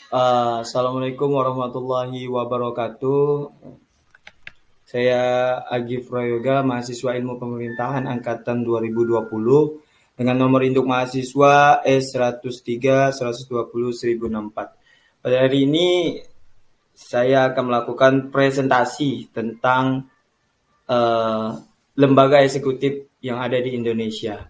Assalamualaikum warahmatullahi wabarakatuh. Saya Agi Prayoga, mahasiswa Ilmu Pemerintahan angkatan 2020 dengan nomor induk mahasiswa S103 120 1064. Pada hari ini saya akan melakukan presentasi tentang lembaga eksekutif yang ada di Indonesia.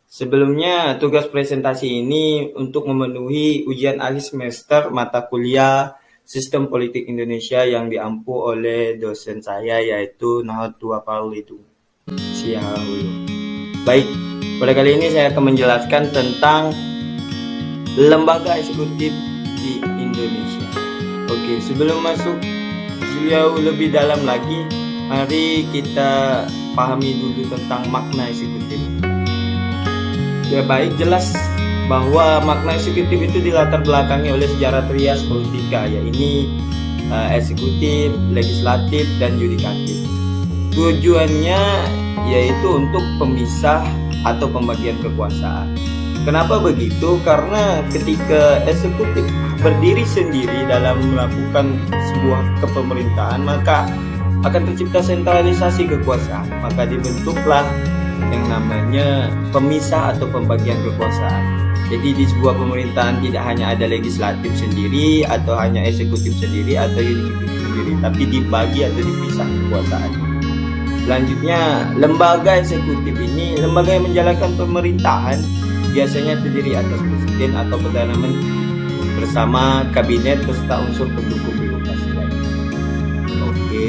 Sebelumnya, tugas presentasi ini untuk memenuhi ujian akhir semester mata kuliah Sistem Politik Indonesia yang diampu oleh dosen saya, yaitu Nahdlatul Ulama Syahulu. Baik, pada kali ini saya akan menjelaskan tentang lembaga eksekutif di Indonesia. Oke, sebelum masuk jauh lebih dalam lagi, mari kita pahami dulu tentang makna eksekutif. Ya baik, jelas bahwa makna eksekutif itu dilatar belakangi oleh sejarah trias politika, yaitu eksekutif, legislatif, dan yudikatif. Tujuannya yaitu untuk pemisah atau pembagian kekuasaan. Kenapa begitu? Karena ketika eksekutif berdiri sendiri dalam melakukan sebuah kepemerintahan, maka akan tercipta sentralisasi kekuasaan. Maka dibentuklah yang namanya pemisah atau pembagian kekuasaan. Jadi di sebuah pemerintahan tidak hanya ada legislatif sendiri atau hanya eksekutif sendiri atau yudikatif sendiri, tapi dibagi atau dipisah kekuasaan. Selanjutnya, lembaga eksekutif ini lembaga yang menjalankan pemerintahan, biasanya terdiri atas presiden atau perdana menteri bersama kabinet beserta unsur pendukung birokrasi lainnya. Oke,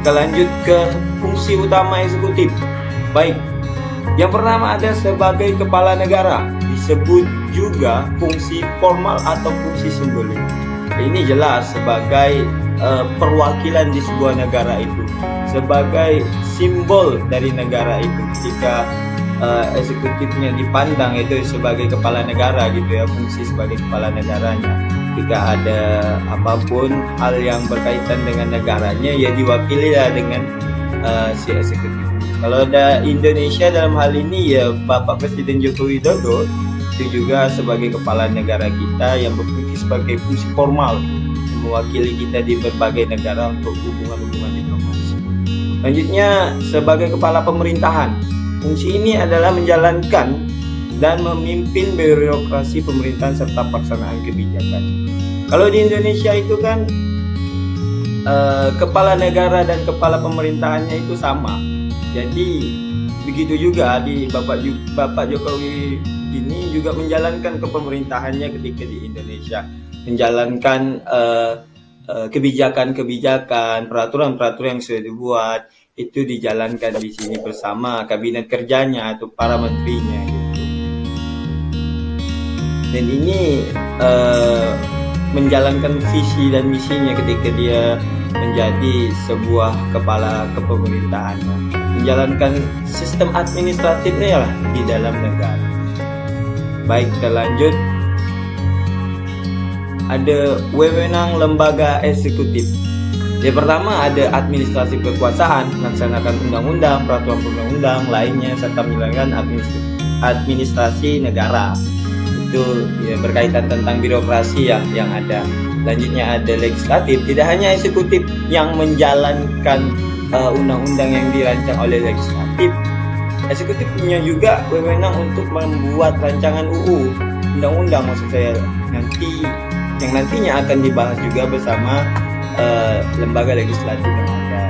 kita lanjut ke fungsi utama eksekutif. Baik, yang pertama ada sebagai kepala negara, disebut juga fungsi formal atau fungsi simbolik. Ini jelas sebagai perwakilan di sebuah negara itu, sebagai simbol dari negara itu. Jika eksekutifnya dipandang itu sebagai kepala negara gitu ya, fungsi sebagai kepala negaranya. Jika ada apapun hal yang berkaitan dengan negaranya, ya diwakili lah dengan si eksekutif. Kalau ada Indonesia dalam hal ini ya Bapak Presiden Joko Widodo itu juga sebagai kepala negara kita yang berfungsi sebagai fungsi formal, mewakili kita di berbagai negara untuk hubungan-hubungan diplomasi. Selanjutnya sebagai kepala pemerintahan, fungsi ini adalah menjalankan dan memimpin birokrasi pemerintahan serta pelaksanaan kebijakan. Kalau di Indonesia itu kan kepala negara dan kepala pemerintahannya itu sama. Jadi begitu juga di Bapak Jokowi ini juga menjalankan kepemerintahannya ketika di Indonesia, menjalankan kebijakan-kebijakan, peraturan-peraturan yang sudah dibuat itu dijalankan di sini bersama kabinet kerjanya atau para menterinya gitu. Dan ini menjalankan visi dan misinya ketika dia menjadi sebuah kepala kepemerintahannya, menjalankan sistem administratifnya lah di dalam negara. Baik, kita lanjut. Ada wewenang lembaga eksekutif. Yang pertama ada administrasi kekuasaan, melaksanakan undang-undang, peraturan perundang-undang lainnya, serta menjalankan administrasi negara. Itu ya, berkaitan tentang birokrasi ya yang ada. Selanjutnya ada legislatif, tidak hanya eksekutif yang menjalankan undang-undang yang dirancang oleh legislatif. Eksekutif punya juga wewenang untuk membuat rancangan UU, undang-undang maksud saya, yang nantinya akan dibahas juga bersama lembaga legislatif yang ada.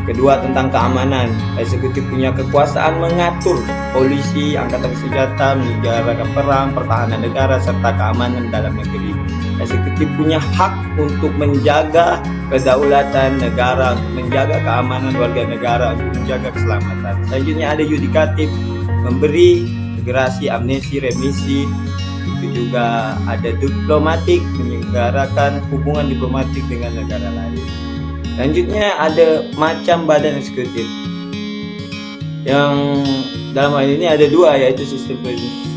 Kedua, tentang keamanan, eksekutif punya kekuasaan mengatur polisi, angkatan senjata, menyelenggarakan perang, pertahanan negara, serta keamanan dalam negeri. Eksekutif punya hak untuk menjaga kedaulatan negara, untuk menjaga keamanan warga negara, untuk menjaga keselamatan. Selanjutnya ada yudikatif, memberi gerasi, amnesti, remisi. Itu juga ada diplomatik, menyelenggarakan hubungan diplomatik dengan negara lain. Selanjutnya ada macam badan eksekutif. Yang dalam hal ini ada dua, yaitu sistem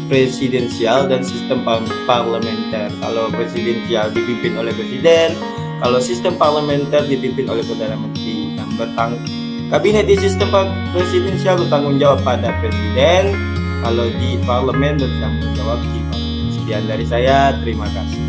presidensial dan sistem parlementer. Kalau presidensial dipimpin oleh presiden, kalau sistem parlementer dipimpin oleh perdana menteri. Kabinet di sistem presidensial bertanggung jawab pada presiden, kalau di parlemen bertanggung jawab di parlemen. Sekian dari saya, terima kasih.